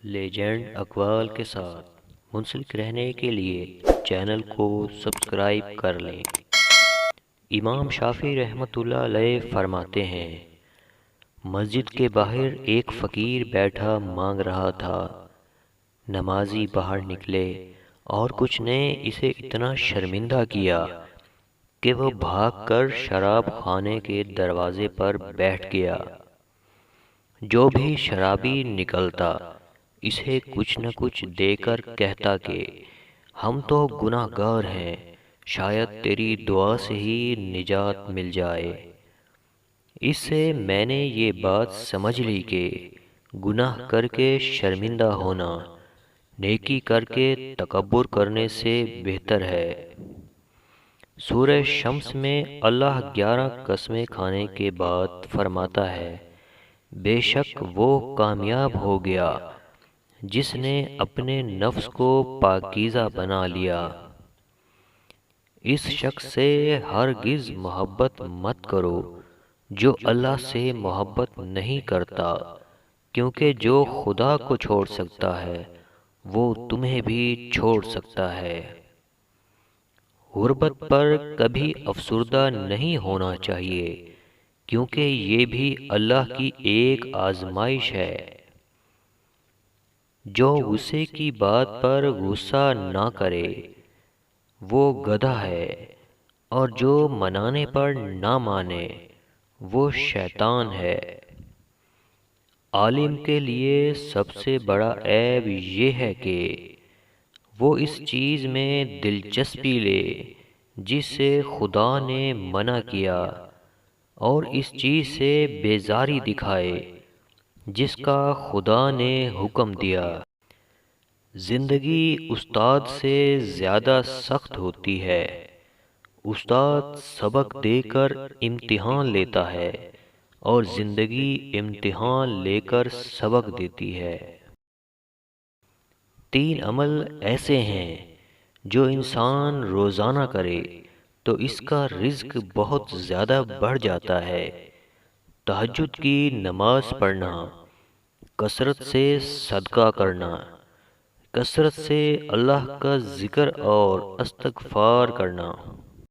Legend اقوال کے ساتھ منسلک رہنے کے لیے چینل کو سبسکرائب کر لیں۔ امام شافعی رحمۃ اللہ علیہ فرماتے ہیں، مسجد کے باہر ایک فقیر بیٹھا مانگ رہا تھا۔ نمازی باہر نکلے اور کچھ نے اسے اتنا شرمندہ کیا کہ وہ بھاگ کر شراب خانے کے دروازے پر بیٹھ گیا۔ جو بھی شرابی نکلتا اسے کچھ نہ کچھ دے کر کہتا کہ ہم تو گناہ گار ہیں، شاید تیری دعا سے ہی نجات مل جائے۔ اس سے میں نے یہ بات سمجھ لی کہ گناہ کر کے شرمندہ ہونا نیکی کر کے تکبر کرنے سے بہتر ہے۔ سورہ شمس میں اللہ 11 قسمیں کھانے کے بعد فرماتا ہے، بے شک وہ کامیاب ہو گیا جس نے اپنے نفس کو پاکیزہ بنا لیا۔ اس شخص سے ہرگز محبت مت کرو جو اللہ سے محبت نہیں کرتا، کیونکہ جو خدا کو چھوڑ سکتا ہے وہ تمہیں بھی چھوڑ سکتا ہے۔ غربت پر کبھی افسردہ نہیں ہونا چاہیے، کیونکہ یہ بھی اللہ کی ایک آزمائش ہے۔ جو غصے کی بات پر غصہ نہ کرے وہ گدھا ہے، اور جو منانے پر نہ مانے وہ شیطان ہے۔ عالم کے لیے سب سے بڑا عیب یہ ہے کہ وہ اس چیز میں دلچسپی لے جس سے خدا نے منع کیا، اور اس چیز سے بیزاری دکھائے جس کا خدا نے حکم دیا۔ زندگی استاد سے زیادہ سخت ہوتی ہے۔ استاد سبق دے کر امتحان لیتا ہے اور زندگی امتحان لے کر سبق دیتی ہے۔ 3 عمل ایسے ہیں جو انسان روزانہ کرے تو اس کا رزق بہت زیادہ بڑھ جاتا ہے۔ تہجد کی نماز پڑھنا، کثرت سے صدقہ کرنا، کثرت سے اللہ کا ذکر اور استغفار کرنا۔